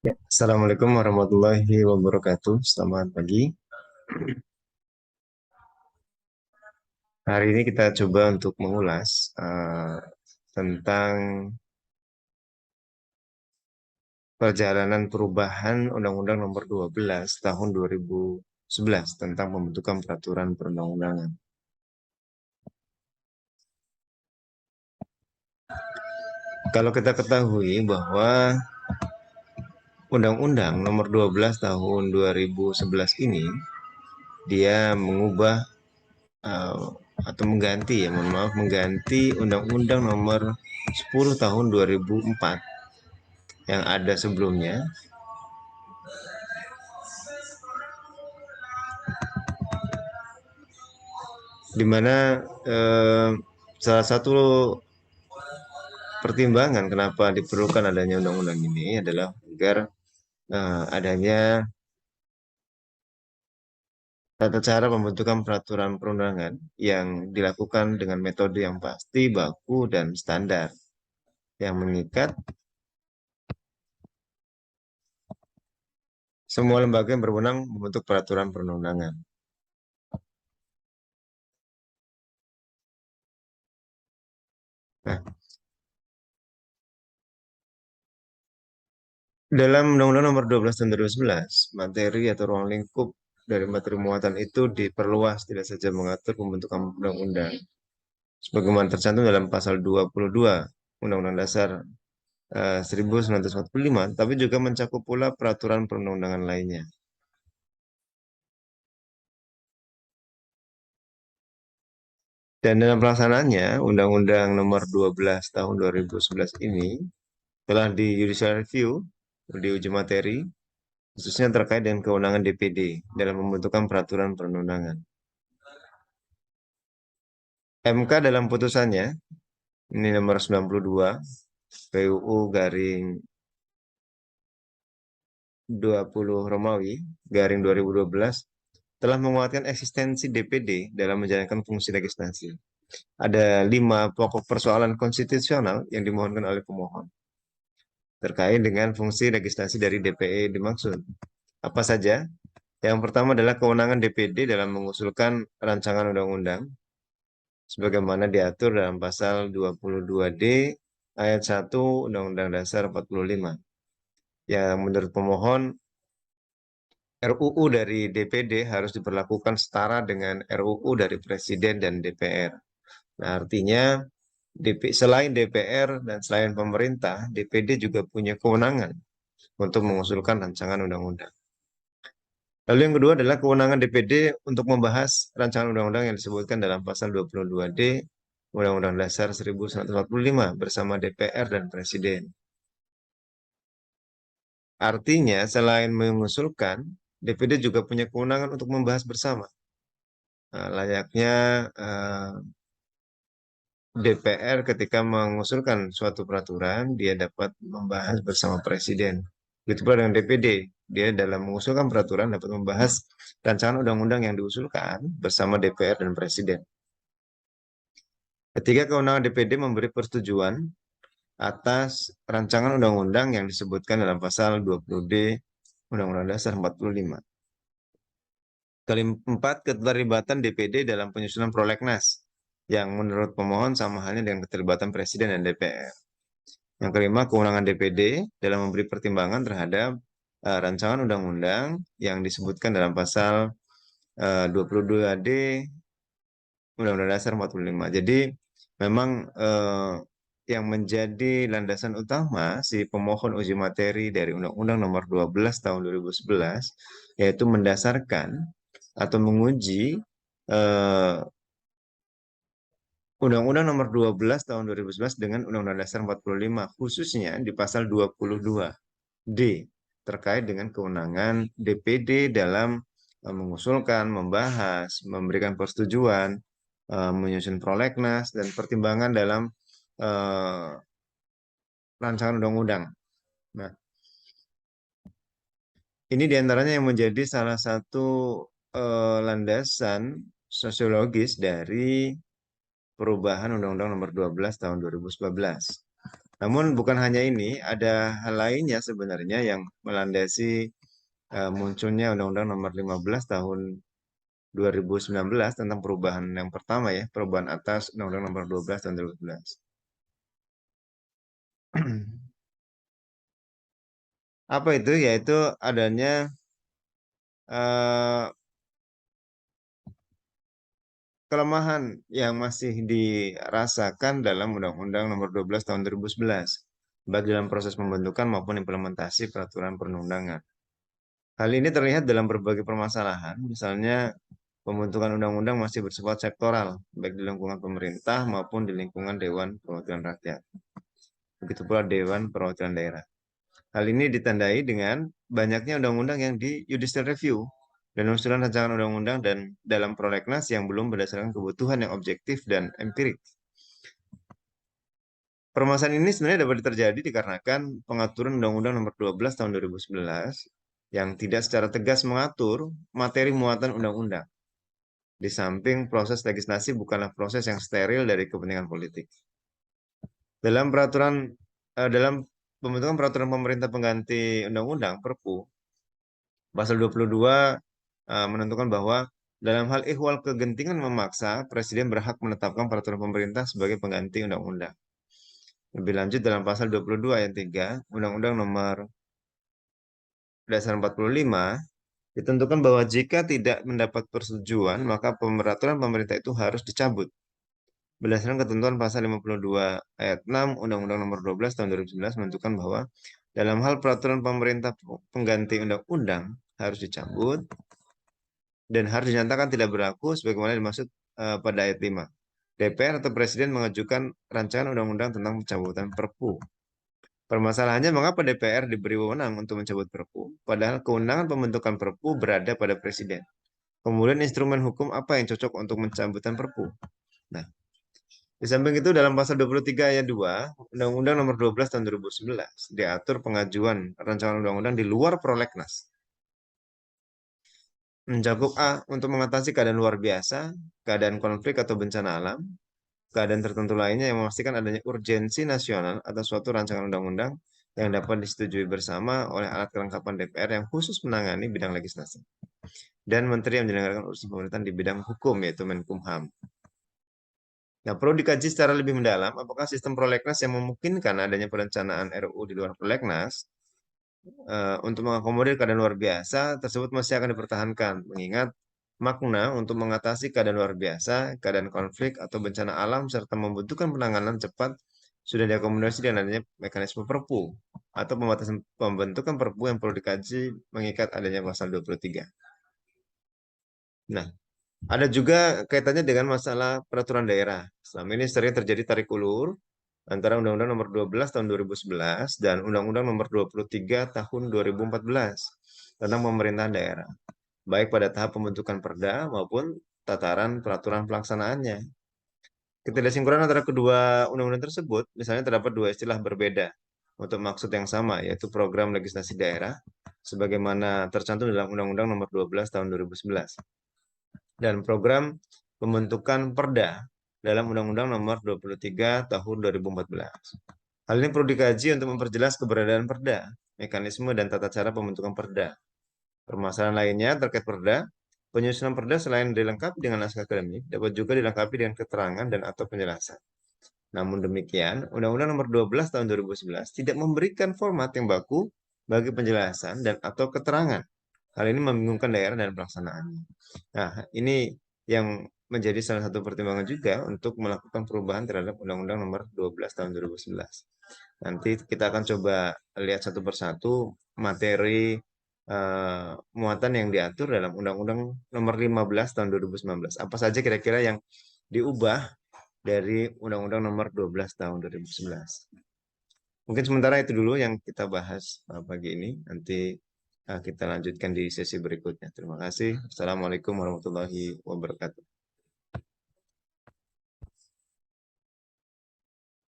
Ya, Assalamualaikum warahmatullahi wabarakatuh. Selamat pagi. Hari ini kita coba untuk mengulas tentang perjalanan perubahan Undang-Undang Nomor 12 Tahun 2011 tentang pembentukan peraturan perundang-undangan. Kalau kita ketahui bahwa Undang-Undang Nomor 12 Tahun 2011 ini dia mengubah eh, atau mengganti ya, mohon maaf, mengganti Undang-Undang Nomor 10 Tahun 2004 yang ada sebelumnya, di mana eh, salah satu pertimbangan kenapa diperlukan adanya undang-undang ini adalah agar adanya tata cara pembentukan peraturan perundangan yang dilakukan dengan metode yang pasti, baku, dan standar yang mengikat semua lembaga yang berwenang membentuk peraturan perundangan. Nah, dalam Undang-Undang Nomor 12 Tahun 2011, materi atau ruang lingkup dari materi muatan itu diperluas tidak saja mengatur pembentukan undang-undang sebagaimana tercantum dalam pasal 22 Undang-Undang Dasar 1945, tapi juga mencakup pula peraturan perundang-undangan lainnya. Dan dalam pelaksanaannya, Undang-Undang Nomor 12 Tahun 2011 ini telah di judicial review, diuji materi, khususnya terkait dengan kewenangan DPD dalam pembentukan peraturan perundang-undangan. MK dalam putusannya, ini nomor 92, PUU garing 20 Romawi, garing 2012, telah menguatkan eksistensi DPD dalam menjalankan fungsi legislasi. Ada 5 pokok persoalan konstitusional yang dimohonkan oleh pemohon terkait dengan fungsi legislasi dari DPE dimaksud. Apa saja? Yang pertama adalah kewenangan DPD dalam mengusulkan rancangan undang-undang sebagaimana diatur dalam pasal 22D ayat 1 Undang-Undang Dasar 45. Yang menurut pemohon, RUU dari DPD harus diperlakukan setara dengan RUU dari Presiden dan DPR. Nah, artinya selain DPR dan selain pemerintah, DPD juga punya kewenangan untuk mengusulkan rancangan undang-undang. Lalu yang kedua adalah kewenangan DPD untuk membahas rancangan undang-undang yang disebutkan dalam pasal 22D Undang-Undang Dasar 1945 bersama DPR dan Presiden. Artinya, selain mengusulkan, DPD juga punya kewenangan untuk membahas bersama. Nah, layaknya eh, DPR ketika mengusulkan suatu peraturan, dia dapat membahas bersama Presiden. Begitu pula dengan DPD, dia dalam mengusulkan peraturan dapat membahas rancangan undang-undang yang diusulkan bersama DPR dan Presiden. Ketiga, kewenangan DPD memberi persetujuan atas rancangan undang-undang yang disebutkan dalam pasal 20D Undang-Undang Dasar 45. Keempat, keterlibatan DPD dalam penyusunan prolegnas yang menurut pemohon sama halnya dengan keterlibatan Presiden dan DPR. Yang kelima, kewenangan DPD dalam memberi pertimbangan terhadap rancangan undang-undang yang disebutkan dalam pasal 22D Undang-Undang Dasar 45. Jadi memang yang menjadi landasan utama si pemohon uji materi dari Undang-Undang Nomor 12 Tahun 2011 yaitu mendasarkan atau menguji eh, Undang-Undang Nomor 12 Tahun 2011 dengan Undang-Undang Dasar 45, khususnya di pasal 22D terkait dengan kewenangan DPD dalam mengusulkan, membahas, memberikan persetujuan, menyusun prolegnas dan pertimbangan dalam eh, rancangan undang-undang. Nah, ini diantaranya yang menjadi salah satu landasan sosiologis dari perubahan Undang-Undang Nomor 12 Tahun 2011. Namun bukan hanya ini, ada hal lainnya sebenarnya yang melandasi munculnya Undang-Undang Nomor 15 Tahun 2019 tentang perubahan yang pertama ya, perubahan atas Undang-Undang Nomor 12 Tahun 2011. Apa itu? Yaitu adanya eh, kelemahan yang masih dirasakan dalam Undang-Undang Nomor 12 Tahun 2011, baik dalam proses pembentukan maupun implementasi peraturan perundang-undangan. Hal ini terlihat dalam berbagai permasalahan, misalnya pembentukan undang-undang masih bersifat sektoral, baik di lingkungan pemerintah maupun di lingkungan Dewan Perwakilan Rakyat. Begitu pula Dewan Perwakilan Daerah. Hal ini ditandai dengan banyaknya undang-undang yang di judicial review dan usulan rancangan undang-undang dan dalam prolegnas yang belum berdasarkan kebutuhan yang objektif dan empirik. Permasalahan ini sebenarnya dapat terjadi dikarenakan pengaturan Undang-Undang Nomor 12 Tahun 2011 yang tidak secara tegas mengatur materi muatan undang-undang. Di samping proses legislasi bukanlah proses yang steril dari kepentingan politik. Dalam pembentukan peraturan pemerintah pengganti undang-undang Perpu, pasal 22 menentukan bahwa dalam hal ihwal kegentingan memaksa, Presiden berhak menetapkan peraturan pemerintah sebagai pengganti undang-undang. Lebih lanjut dalam pasal 22 ayat 3 Undang-Undang Nomor Dasar 45 ditentukan bahwa jika tidak mendapat persetujuan, maka peraturan pemerintah itu harus dicabut. Berdasarkan ketentuan pasal 52 ayat 6 Undang-Undang Nomor 12 Tahun 2011 menentukan bahwa dalam hal peraturan pemerintah pengganti undang-undang harus dicabut dan harus dinyatakan tidak berlaku sebagaimana dimaksud pada ayat 5. DPR atau Presiden mengajukan rancangan undang-undang tentang pencabutan Perpu. Permasalahannya mengapa DPR diberi wewenang untuk mencabut Perpu, padahal kewenangan pembentukan Perpu berada pada Presiden. Kemudian instrumen hukum apa yang cocok untuk mencabutan Perpu? Nah, di samping itu dalam pasal 23 ayat 2 Undang-Undang Nomor 12 Tahun 2011 diatur pengajuan rancangan undang-undang di luar prolegnas. Mencakup A. Untuk mengatasi keadaan luar biasa, keadaan konflik atau bencana alam, keadaan tertentu lainnya yang memastikan adanya urgensi nasional atau suatu rancangan undang-undang yang dapat disetujui bersama oleh alat kelengkapan DPR yang khusus menangani bidang legislasi. Dan Menteri yang menyelenggarakan urusan pemerintahan di bidang hukum, yaitu Menkumham. Nah, perlu dikaji secara lebih mendalam apakah sistem prolegnas yang memungkinkan adanya perencanaan RUU di luar prolegnas untuk mengakomodir keadaan luar biasa tersebut masih akan dipertahankan, mengingat makna untuk mengatasi keadaan luar biasa, keadaan konflik atau bencana alam serta membutuhkan penanganan cepat sudah diakomodasi dengan adanya mekanisme Perpu atau pembatasan pembentukan Perpu yang perlu dikaji mengikat adanya pasal 23. Nah, ada juga kaitannya dengan masalah peraturan daerah. Selama ini sering terjadi tarik ulur antara Undang-Undang Nomor 12 Tahun 2011 dan Undang-Undang Nomor 23 Tahun 2014 tentang pemerintahan daerah, baik pada tahap pembentukan perda maupun tataran peraturan pelaksanaannya. Ketidaksinkronan antara kedua undang-undang tersebut, misalnya terdapat dua istilah berbeda untuk maksud yang sama, yaitu program legislasi daerah, sebagaimana tercantum dalam Undang-Undang Nomor 12 Tahun 2011 dan program pembentukan perda dalam Undang-Undang Nomor 23 Tahun 2014. Hal ini perlu dikaji untuk memperjelas keberadaan perda, mekanisme dan tata cara pembentukan perda. Permasalahan lainnya terkait perda, penyusunan perda selain dilengkapi dengan naskah akademik, dapat juga dilengkapi dengan keterangan dan atau penjelasan. Namun demikian, Undang-Undang Nomor 12 Tahun 2011 tidak memberikan format yang baku bagi penjelasan dan atau keterangan. Hal ini membingungkan daerah dan pelaksanaannya. Nah, ini yang menjadi salah satu pertimbangan juga untuk melakukan perubahan terhadap Undang-Undang Nomor 12 Tahun 2011. Nanti kita akan coba lihat satu persatu materi muatan yang diatur dalam Undang-Undang Nomor 15 Tahun 2019. Apa saja kira-kira yang diubah dari Undang-Undang Nomor 12 Tahun 2011. Mungkin sementara itu dulu yang kita bahas pagi ini. Nanti kita lanjutkan di sesi berikutnya. Terima kasih. Assalamualaikum warahmatullahi wabarakatuh.